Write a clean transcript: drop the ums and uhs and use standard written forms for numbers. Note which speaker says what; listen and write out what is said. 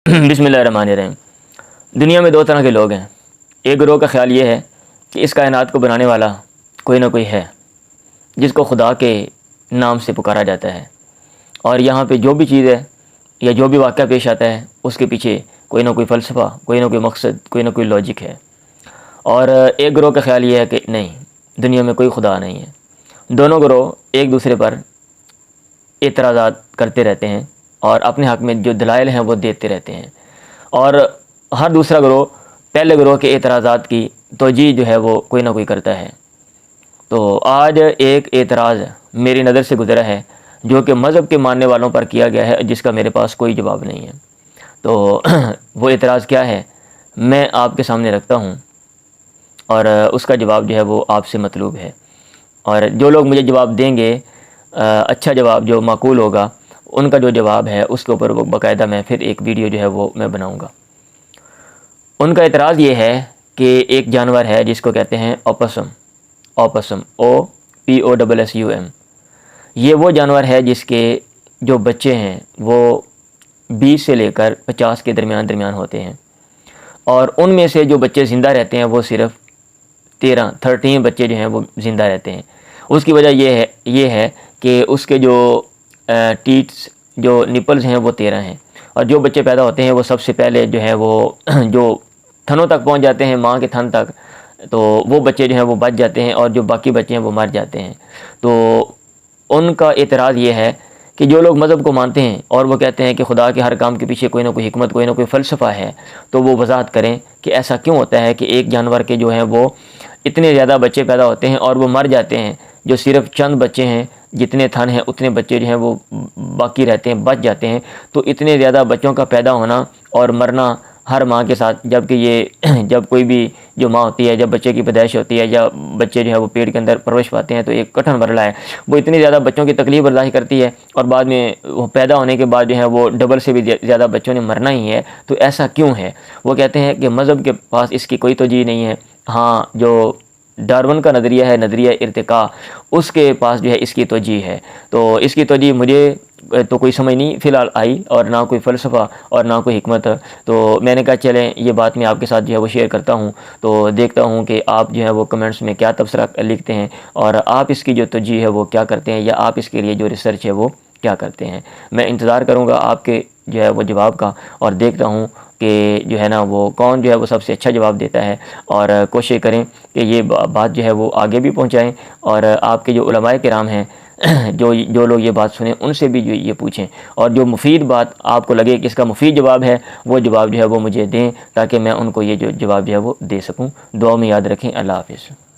Speaker 1: بسم اللہ الرحمن الرحیم۔ دنیا میں دو طرح کے لوگ ہیں۔ ایک گروہ کا خیال یہ ہے کہ اس کائنات کو بنانے والا کوئی نہ کوئی ہے جس کو خدا کے نام سے پکارا جاتا ہے، اور یہاں پہ جو بھی چیز ہے یا جو بھی واقعہ پیش آتا ہے اس کے پیچھے کوئی نہ کوئی فلسفہ، کوئی نہ کوئی مقصد، کوئی نہ کوئی لاجک ہے۔ اور ایک گروہ کا خیال یہ ہے کہ نہیں، دنیا میں کوئی خدا نہیں ہے۔ دونوں گروہ ایک دوسرے پر اعتراضات کرتے رہتے ہیں اور اپنے حق میں جو دلائل ہیں وہ دیتے رہتے ہیں، اور ہر دوسرا گروہ پہلے گروہ کے اعتراضات کی توجیہ جو ہے وہ کوئی نہ کوئی کرتا ہے۔ تو آج ایک اعتراض میری نظر سے گزرا ہے جو کہ مذہب کے ماننے والوں پر کیا گیا ہے، جس کا میرے پاس کوئی جواب نہیں ہے۔ تو وہ اعتراض کیا ہے میں آپ کے سامنے رکھتا ہوں، اور اس کا جواب جو ہے وہ آپ سے مطلوب ہے، اور جو لوگ مجھے جواب دیں گے، اچھا جواب جو معقول ہوگا، ان کا جو جواب ہے اس کے اوپر وہ باقاعدہ میں پھر ایک ویڈیو جو ہے وہ میں بناؤں گا۔ ان کا اعتراض یہ ہے کہ ایک جانور ہے جس کو کہتے ہیں اوپسم، OPOSSUM۔ یہ وہ جانور ہے جس کے جو بچے ہیں وہ 20 سے لے کر 50 کے درمیان ہوتے ہیں، اور ان میں سے جو بچے زندہ رہتے ہیں وہ صرف 13 بچے جو ہیں وہ زندہ رہتے ہیں۔ اس کی وجہ یہ ہے کہ اس کے جو ٹیٹس، جو نپلز ہیں وہ 13 ہیں، اور جو بچے پیدا ہوتے ہیں وہ سب سے پہلے جو ہے وہ جو تھنوں تک پہنچ جاتے ہیں، ماں کے تھن تک، تو وہ بچے جو ہیں وہ بچ جاتے ہیں، اور جو باقی بچے ہیں وہ مر جاتے ہیں۔ تو ان کا اعتراض یہ ہے کہ جو لوگ مذہب کو مانتے ہیں اور وہ کہتے ہیں کہ خدا کے ہر کام کے پیچھے کوئی نہ کوئی حکمت، کوئی نہ کوئی فلسفہ ہے، تو وہ وضاحت کریں کہ ایسا کیوں ہوتا ہے کہ ایک جانور کے جو ہیں وہ اتنے زیادہ بچے پیدا ہوتے ہیں اور وہ مر جاتے ہیں، جو صرف چند بچے ہیں، جتنے تھن ہیں اتنے بچے جو ہیں وہ باقی رہتے ہیں، بچ جاتے ہیں۔ تو اتنے زیادہ بچوں کا پیدا ہونا اور مرنا ہر ماں کے ساتھ، جبکہ یہ جب کوئی بھی جو ماں ہوتی ہے، جب بچے کی پیدائش ہوتی ہے یا بچے جو ہے وہ پیٹ کے اندر پرورش پاتے ہیں، تو ایک کٹھن مرحلہ ہے، وہ اتنی زیادہ بچوں کی تکلیف برداشت کرتی ہے، اور بعد میں وہ پیدا ہونے کے بعد جو ہے وہ ڈبل سے بھی زیادہ بچوں نے مرنا ہی ہے۔ تو ایسا کیوں ہے؟ وہ کہتے ہیں کہ مذہب کے پاس اس کی کوئی توجیہ نہیں ہے۔ ہاں، جو ڈارون کا نظریہ ہے، نظریہ ارتقاء، اس کے پاس جو ہے اس کی توجیہ ہے۔ تو اس کی توجیہ مجھے تو کوئی سمجھ نہیں فی الحال آئی، اور نہ کوئی فلسفہ اور نہ کوئی حکمت۔ تو میں نے کہا چلیں یہ بات میں آپ کے ساتھ جو ہے وہ شیئر کرتا ہوں، تو دیکھتا ہوں کہ آپ جو ہے وہ کمنٹس میں کیا تبصرہ لکھتے ہیں، اور آپ اس کی جو توجیہ ہے وہ کیا کرتے ہیں، یا آپ اس کے لیے جو ریسرچ ہے وہ کیا کرتے ہیں۔ میں انتظار کروں گا آپ کے جو ہے وہ جواب کا، اور دیکھتا ہوں کہ جو ہے نا وہ کون جو ہے وہ سب سے اچھا جواب دیتا ہے، اور کوشش کریں کہ یہ بات جو ہے وہ آگے بھی پہنچائیں، اور آپ کے جو علماء کرام ہیں جو لوگ یہ بات سنیں ان سے بھی جو یہ پوچھیں، اور جو مفید بات آپ کو لگے کہ اس کا مفید جواب ہے، وہ جواب جو ہے وہ مجھے دیں، تاکہ میں ان کو یہ جو جواب جو ہے وہ دے سکوں۔ دعا میں یاد رکھیں۔ اللہ حافظ۔